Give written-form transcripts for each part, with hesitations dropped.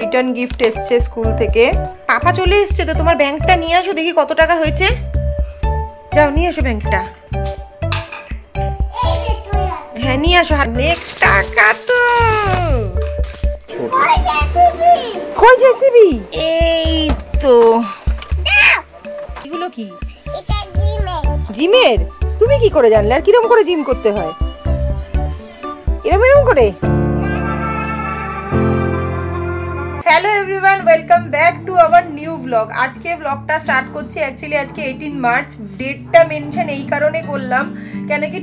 Return gift এসছে school থেকে। পাপা চলে এসছে, তো তোমার ব্যাংকটা নিয়ে আসো, দেখি কত টাকা হয়েছে। যাও নিয়ে আসো ব্যাংকটা। হ্যাঁ নিয়ে আসো। অনেক টাকা তো। কই জেসিবি? এই তো। এগুলো কি? জিমের? তুমি কি করে জানলে? আর কিরকম করে জিম করতে হয়? এরকম করে? Hello everyone, welcome back to our new blog. আজকে ব্লগটা স্টার্ট করছি অ্যাকচুয়ালি আজকে 18 মার্চ। ডেটটা মেনশন এই কারণে করলাম কেন কি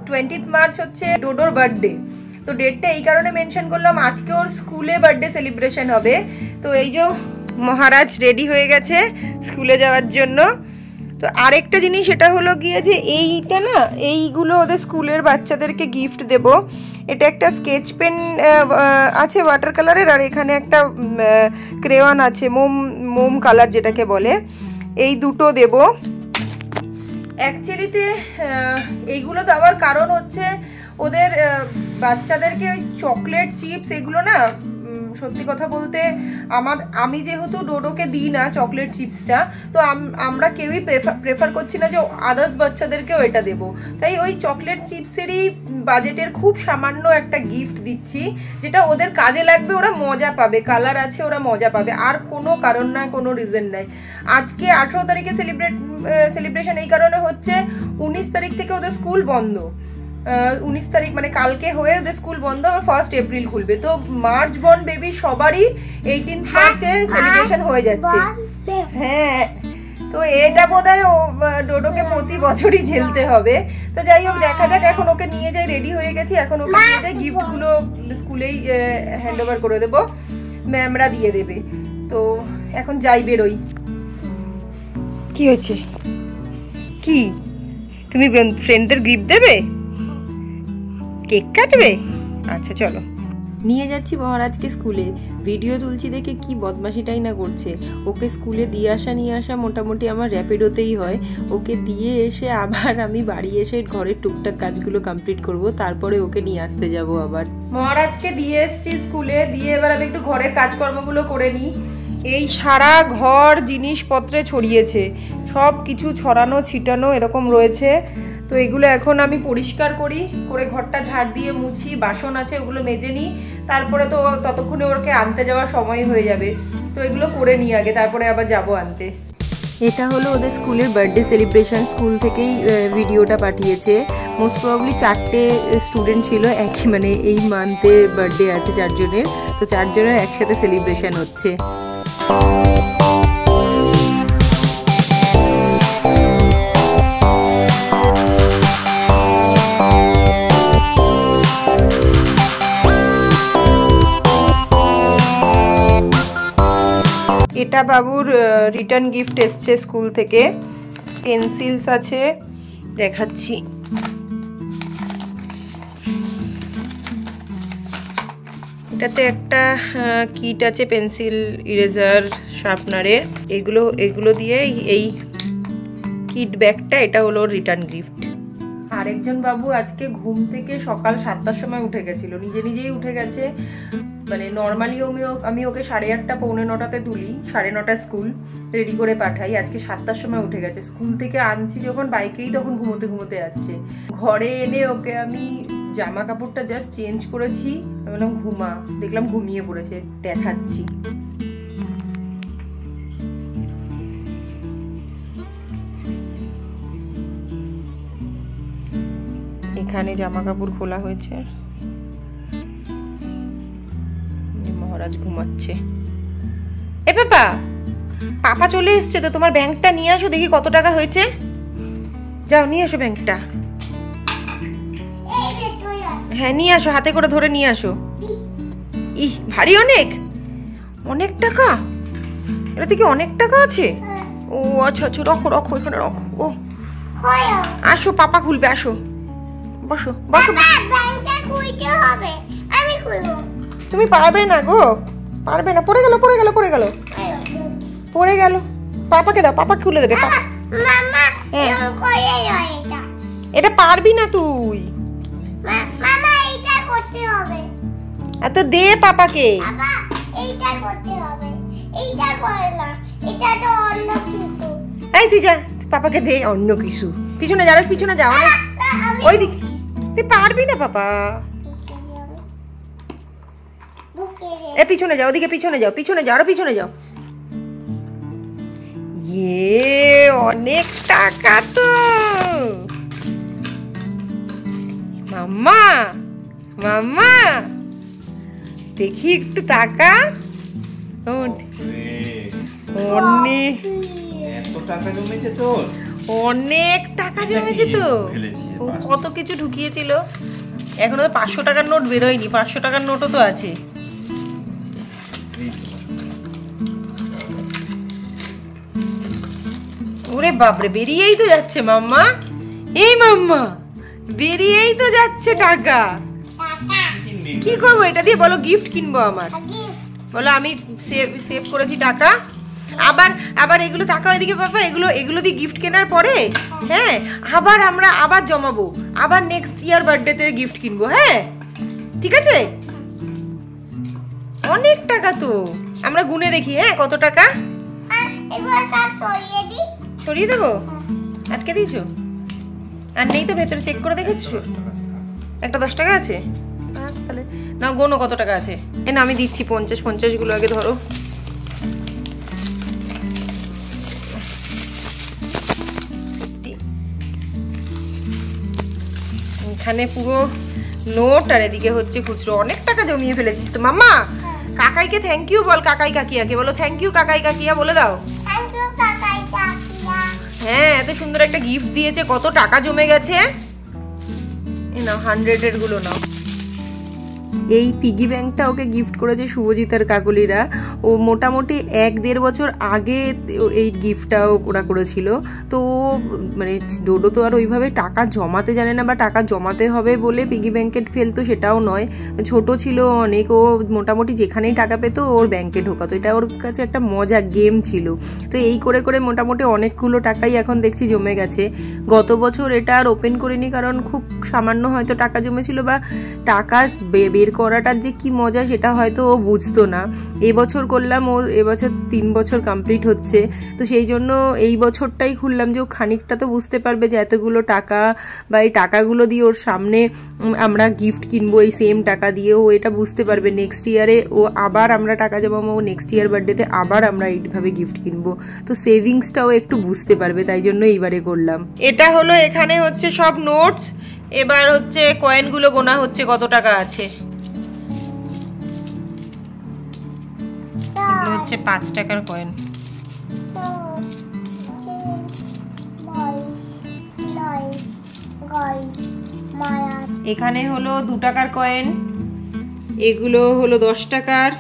20th মার্চ হচ্ছে ডোডোর বার্থডে। তো ডেটটা এই কারণে মেনশন করলাম, আজকে ওর স্কুলে বার্থডে সেলিব্রেশন হবে। তো এই যে মহারাজ রেডি হয়ে গেছে স্কুলে যাওয়ার জন্য। তো আরেকটা জিনিস এটা হলো গিয়ে যে এইটা না, এইগুলো ওদের স্কুলের বাচ্চাদেরকে গিফট দেব। এটা একটা স্কেচ পেন আছে ওয়াটার কালারের, আর এখানে একটা ক্রেয়ন আছে মোম কালার যেটাকে বলে, এই দুটো দেব। অ্যাকচুয়ালিতে এইগুলো দেওয়ার কারণ হচ্ছে ওদের বাচ্চাদেরকে ওই চকলেট চিপস এগুলো না, সত্যি কথা বলতে আমি যেহেতু ডোডোকে দিই না চকলেট চিপসটা, তো আমরা কেউই প্রেফার করছি না যে আদার্স বাচ্চাদেরকেও এটা দেবো। তাই ওই চকলেট চিপসেরই বাজেটের খুব সামান্য একটা গিফট দিচ্ছি, যেটা ওদের কাজে লাগবে, ওরা মজা পাবে, কালার আছে, ওরা মজা পাবে। আর কোনো কারণ নাই, কোনো রিজন নাই। আজকে 18 তারিখে সেলিব্রেশন এই কারণে হচ্ছে 19 তারিখ থেকে ওদের স্কুল বন্ধ। 19 তারিখ মানে কালকে হয়ে ওদের স্কুল বন্ধ, আর 1 এপ্রিল খুলবে। তো মার্চ বর্ন বেবি সবারই 18 মার্চে সেলিব্রেশন হয়ে যাচ্ছে। হ্যাঁ, তো এটা বোধহয় ডোডোকে প্রতি বছরই ঝেলতে হবে। তো যাই হোক, দেখা যাক। এখন ওকে নিয়ে যাই, রেডি হয়ে গেছি, এখন ওকে নিয়ে যাই, গিফটগুলো স্কুলেই হ্যান্ড ওভার করে দেবো, ম্যামরা দিয়ে দেবে। তো এখন যাই, বেরোই। কি হয়েছে? কি তুমি ফ্রেন্ডদের গিফট দেবে? কেক কাটবে? আচ্ছা চলো, নিয়ে যাচ্ছি মহারাজকে স্কুলে। ভিডিও তুলছি দেখে কি বদমাশিটাই না করছে। ওকে স্কুলে দিয়ে আসা নিয়ে আসা মোটামুটি আমার র্যাপিডোতেই হয়। ওকে দিয়ে এসে আবার আমি বাড়ি এসে ঘরের টুকটাক কাজগুলো কমপ্লিট করব, তারপরে ওকে নিয়ে আসতে যাব আবার। মহারাজকে দিয়ে এসছি স্কুলে, দিয়ে এবার আমি একটু ঘরের কাজকর্মগুলো করে নিই। এই সারা ঘর জিনিসপত্রে ছড়িয়েছে, সব কিছু ছড়ানো ছিটানো এরকম রয়েছে। তো এগুলো এখন আমি পরিষ্কার করি, করে ঘরটা ঝাড় দিয়ে মুছি, বাসন আছে ওগুলো মেজে নিই, তারপরে তো ততক্ষণে ওরকে আনতে যাওয়ার সময় হয়ে যাবে। তো এগুলো করে নিই আগে, তারপরে আবার যাব আনতে। এটা হলো ওদের স্কুলের বার্থডে সেলিব্রেশন, স্কুল থেকেই ভিডিওটা পাঠিয়েছে। মোস্ট প্রবাবলি 4টে স্টুডেন্ট ছিল, একই মানে এই মান্থে বার্থডে আছে 4 জনের। তো 4 জনের একসাথে সেলিব্রেশন হচ্ছে। এটা বাবুর রিটার্ন গিফট এসছে স্কুল থেকে। পেন্সিলস আছে, দেখাচ্ছি। এটাতে একটা কিট আছে, পেন্সিল, ইরেজার, শার্পনারে, এগুলো দিয়ে এই কিট ব্যাগটা, এটা হলো রিটার্ন গিফট। আরেকজন বাবু আজকে ঘুম থেকে সকাল 7টার সময় উঠে গেছিল, নিজেই উঠে গেছে। মানে নর্মালি আমি ওকে 8:30 পৌনে 9টাতে তুলি, 9:30 স্কুল রেডি করে পাঠাই। আজকে 7টার সময় উঠে গেছে। স্কুল থেকে আনছি যখন বাইকেই, তখন ঘুমোতে আসছে। ঘরে এনে ওকে আমি জামা কাপড়টা জাস্ট চেঞ্জ করেছি, বললাম ঘুমা, দেখলাম ঘুমিয়ে পড়েছে, দেখাচ্ছি। এখানে জামা কাপড় খোলা হয়েছে, মহারাজ ঘুমাচ্ছে। এ পাপা চলে এসছে, তো তোমার ব্যাংকটা নিয়ে আসো, দেখি কত টাকা হয়েছে। যাও নিয়ে আসো ব্যাংকটা। হ্যাঁ নিয়ে আসো, হাতে করে ধরে নিয়ে আসো। ইহ, ভারী, অনেক টাকা। এটাতে কি অনেক টাকা আছে? ও আচ্ছা, রাখো এখানে রাখো। ও আসো, পাপা খুলবে, আসো, বসো। তুমি পারবে না গো, পারবে না, পড়ে গেল। পাপাকে দাও, পাপা খুলে দেবে। এটা পারবি না তুই। এত দে পাপাকে। এইটা করতে হবে, এইটা করে না, এটা তো অন্য কিছু। এই তুই যা, পাপাকে দে অন্য কিছু। পিছনে যা, পিছনে যা, ওই দিকে। তুই পারবি না পাপা। এ পিছনে যাও, ওদিকে পিছনে যাও, পিছনে যাও, আরো পিছনে যাও। অনেক টাকা তো মাম্মা, মাম্মা দেখি একটু টাকা। অনেক টাকা জমেছে তোর, অনেক টাকা জমেছে তো। কত কিছু ঢুকিয়েছিল। এখনো তো 500 টাকার নোট বেরোয়নি, 500 টাকার নোটও তো আছে। ওরে বাপরে, বেরিয়েই তো যাচ্ছে মাম্মা। এই মাম্মা, বেরিয়েই তো যাচ্ছে টাকা। কি করবো এটা দিয়ে? বলো গিফট কিনবো আমার। বলো আমি সেভ করেছি টাকা। আবার আবার এগুলো টাকা ওইদিকে পাপা, এগুলো দিয়ে গিফট কেনার পরে হ্যাঁ আবার আমরা আবার জমাবো, আবার নেক্সট ইয়ার বার্থডেতে গিফট কিনবো। হ্যাঁ ঠিক আছে। অনেক টাকা তো। আমরা গুনে দেখি হ্যাঁ কত টাকা। সরিয়ে দেবো? আটকে দিয়েছো? আর নেই তো ভেতরে? চেক করে দেখেছো? একটা 10 টাকা আছে। তাহলে না, গোনো কত টাকা আছে। এ না আমি দিচ্ছি 50 গুলো আগে ধরো। এখানে পুরো নোট আর এদিকে হচ্ছে খুচরো। অনেক টাকা জমিয়ে ফেলেছিস তো মাম্মা। কাকাইকে থ্যাংক ইউ বল, কাকাই কাকিয়াকে বলো থ্যাংক ইউ কাকাই কাকিয়া বলে দাও। হ্যাঁ এত সুন্দর একটা গিফট দিয়েছে, কত টাকা জমে গেছে। এই নাও 100 গুলো নাও। এই পিগি ব্যাংকটা ওকে গিফট করেছে শুভজিৎ আর কাকলিরা। ও মোটামুটি 1-1.5 বছর আগে এই গিফটটাও ওরা করেছিল। তো মানে ডোডো তো আর ওইভাবে টাকা জমাতে জানে না, বা টাকা জমাতে হবে বলে পিগি ব্যাংকে ফেলতো সেটাও নয়। ছোট ছিল অনেক, ও মোটামুটি যেখানেই টাকা পেতো ওর ব্যাংকে ঢোকাতো। এটা ওর কাছে একটা মজা গেম ছিল। তো এই করে করে মোটামুটি অনেকগুলো টাকাই এখন দেখছি জমে গেছে। গত বছর এটা আর ওপেন করিনি, কারণ খুব সামান্য হয়তো টাকা জমেছিল, বা টাকা বের করাটার যে কি মজা সেটা হয়তো ও বুঝতো না। এবছর করলাম, ওর এবছর 3 বছর কমপ্লিট হচ্ছে। তো সেই জন্য এই বছরটাই খুললাম যে ও খানিকটা তো বুঝতে পারবে যে এতগুলো টাকা, বা এই টাকাগুলো দিয়ে ওর সামনে আমরা গিফট কিনবো এই সেম টাকা দিয়ে, ও এটা বুঝতে পারবে। নেক্সট ইয়ারে ও আবার আমরা টাকা জমাবো, নেক্সট ইয়ার বার্থডেতে আবার আমরা এইভাবে গিফট কিনবো। তো সেভিংসটাও একটু বুঝতে পারবে, তাই জন্য এইবারে করলাম। এটা হলো এখানে হচ্ছে সব নোটস। এবার হচ্ছে কয়েনগুলো গোনা হচ্ছে কত টাকা আছে। এগুলো হচ্ছে 5 টাকার কয়েন। এখানে হলো 2 টাকার কয়েন, এগুলো হলো 10 টাকার,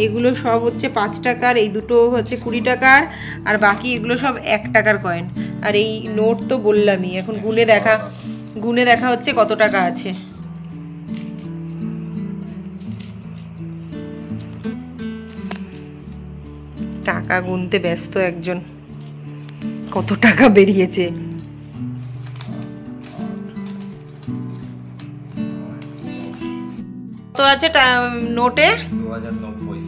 এগুলো সব হচ্ছে 5 টাকার, এই দুটো হচ্ছে 20 টাকার, আর বাকি এগুলো সব 1 টাকার কয়েন। আর এই নোট তো বললামই, এখন গুনে দেখা হচ্ছে কত টাকা আছে। টাকা গুনতে ব্যস্ত একজন, কত টাকা বেরিয়েছে। কত আছে নোটে? 2090।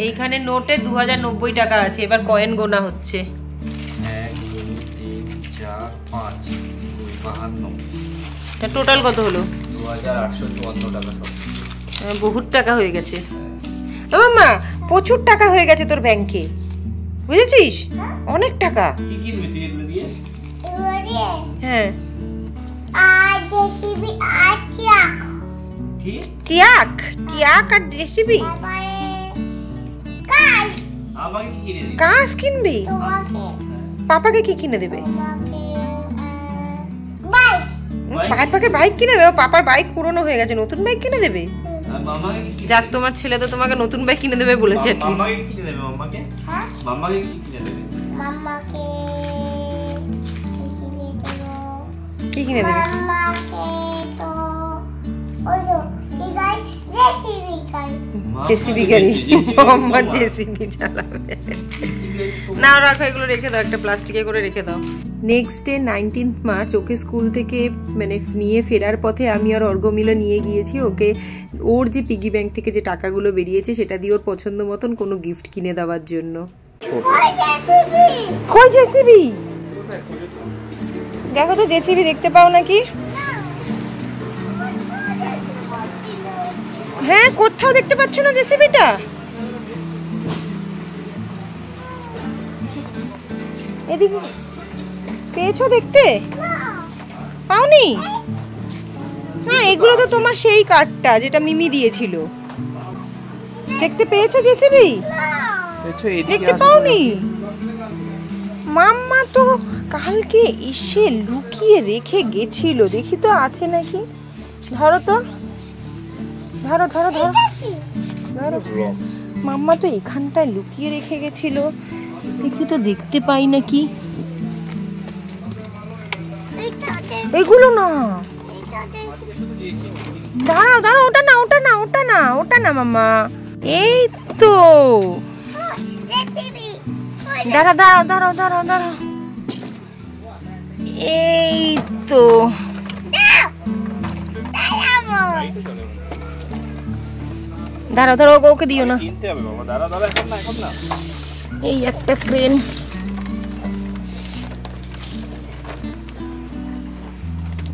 এইখানে নোটে 2090 টাকা আছে। এবার কয়েন গোনা হচ্ছে। 1 2 3 4 5 52। টোটাল কত হলো? 2854 টাকা সব। বহুত টাকা হয়ে গেছে। মাম্মা প্রচুর টাকা হয়ে গেছে তোর ব্যাংকে, বুঝেছিস? অনেক টাকা। কি কিনবি তুই এগুলো দিয়ে? হ্যাঁ আর জেসিবি আর ট্রাক। কি? টিয়াক আর জেসিবি। কাজ। আমাকে কি কিনে দিবি? কাজ কিনবি? তোমাকে। পাপাকে কি কিনে দেবে? তোমাকে বাইক। পাপাকে বাইক কিনে দেবে? পাপার বাইক পুরনো হয়ে গেছে, নতুন বাইক কিনে দেবে। আর মামাকে কি? যাক তোমার ছেলে তো তোমাকে নতুন বাইক কিনে দেবে বলেছে। মামাকে কি কিনে দেবে? মামাকে? হ্যাঁ? মামাকে কি কিনে দেবে? মামাকে কি কিনে দেবে? মামাকে তো ওই জেসিবি গাড়ি, মাম্মা জেসিবি চালাবে। না রাখো, এগুলো রেখে দাও, একটা প্লাস্টিকে করে রেখে দাও। নেক্সট ডে 19 মার্চ ওকে স্কুল থেকে মানে নিয়ে ফেরার পথে আমি আর অর্ঘ্য মিলে নিয়ে গিয়েছি ওকে ওর যে পিগি ব্যাংক থেকে যে টাকাগুলো বেরিয়েছে সেটা দিয়ে ওর পছন্দ মতন কোনো গিফট কিনে দেওয়ার জন্য। কই জেসিবি? দেখো তো জেসিবি দেখতে পাও নাকি? হ্যাঁ, কোথাও দেখতে পাচ্ছ না জেসিবিটা? এদিকে পেয়েছো দেখতে? পাওনি? না, এগুলো তো তোমার সেই কার্ডটা যেটা মিমি দিয়েছিল। দেখতে পেয়েছো জেসিবি? দেখতে পাওনি? মাম্মা তো কালকে এসে লুকিয়ে রেখে গেছিল, দেখি তো আছে নাকি। ধরো তো, ধরো ধরো ধরো ধরো। মাম্মা তো এখানটায় লুকিয়ে রেখে গেছিল, দেখি তো দেখতে পাই নাকি। এগুলো না, দাঁড়াও দাঁড়াও, ওটা না ওটা না ওটা না ওটা না মাম্মা, এই তো। দাঁড়াও দাঁড়াও দাঁড়াও দাঁড়াও দাঁড়াও, এই তো। দাঁড়াও দাঁড়াও, ওকে দিও না, এই একটা ক্রেন।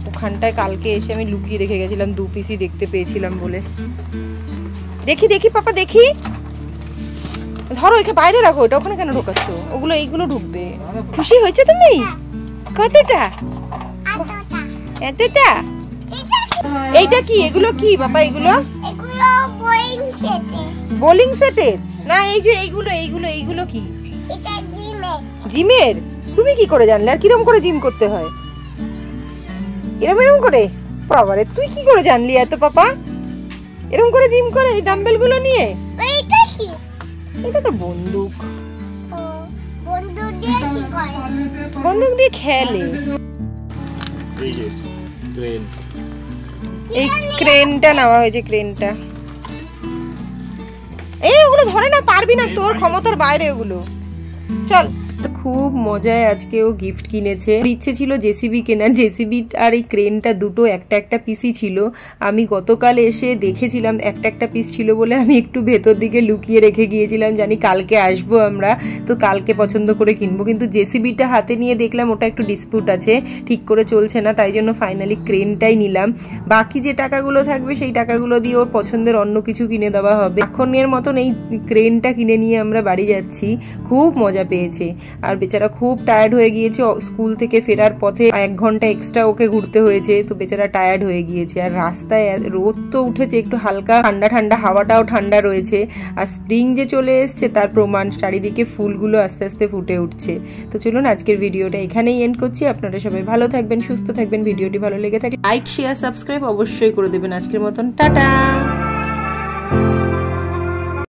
ওখানটায় কালকে এসে আমি লুকিয়ে রেখে গেছিলাম, 2 পিসই দেখতে পেয়েছিলাম বলে। দেখি দেখি পাপা দেখি, ধরো এখানে বাইরে রাখো, এটা ওখানে কেন ঢোকাচ্ছ? ওগুলো এইগুলো ঢুকবে। খুশি হয়েছে তুমি? কতটা? এতটা? এইটা কি? এগুলো কি বাবা? এগুলো বোলিং সেটের না? এই যে এইগুলো এইগুলো এইগুলো কি? জিমের? তুমি কি করে জানলে? আর কিরম করে জিম করতে হয়? এরম এরম করে? বাবারে, তুই কি করে জানলি এত পাপা? এরম করে জিম করে এই ডাম্বেল গুলো নিয়ে? এটা তো বন্দুক। বন্দুক দিয়ে খেলে। এই ক্রেনটা নেওয়া হয়েছে, ক্রেনটা। এই ওগুলো ধরে না, পারবি না, তোর ক্ষমতার বাইরে ওগুলো। চল। খুব মজায় আজকে ও গিফট কিনেছে। ইচ্ছে ছিল জেসিবি কেনার, জেসিবি আর এই ক্রেনটা দুটো একটা একটা পিসই ছিল। আমি গতকাল এসে দেখেছিলাম একটা একটা পিস ছিল বলে আমি একটু ভেতর দিকে লুকিয়ে রেখে গিয়েছিলাম, জানি কালকে আসবো আমরা, তো কালকে পছন্দ করে কিনবো। কিন্তু জেসিবিটা হাতে নিয়ে দেখলাম ওটা একটু ডিসপিউট আছে, ঠিক করে চলছে না, তাই জন্য ফাইনালি ক্রেনটাই নিলাম। বাকি যে টাকাগুলো থাকবে সেই টাকাগুলো দিয়ে ওর পছন্দের অন্য কিছু কিনে দেওয়া হবে। এখনের মতন এই ক্রেনটা কিনে নিয়ে আমরা বাড়ি যাচ্ছি। খুব মজা পেয়েছে, আর বেচারা খুব টায়ার্ড হয়ে গিয়েছে। স্কুল থেকে ফেরার পথে 1 ঘন্টা এক্সট্রা ওকে ঘুরতে হয়েছে, তো বেচারা টায়ার্ড হয়ে গিয়েছে। আর রাস্তায় রোদ তো উঠেছে, একটু হালকা ঠান্ডা ঠান্ডা, হাওয়াটাও ঠান্ডা রয়েছে, আর স্প্রিং যে চলে এসছে তার প্রমাণ, চারিদিকে ফুলগুলো আস্তে আস্তে ফুটে উঠছে। তো চলুন আজকের ভিডিওটা এখানেই এন্ড করছি। আপনারা সবাই ভালো থাকবেন, সুস্থ থাকবেন। ভিডিওটি ভালো লেগে থাকে লাইক শেয়ার সাবস্ক্রাইব অবশ্যই করে দেবেন। আজকের মতন টাটা।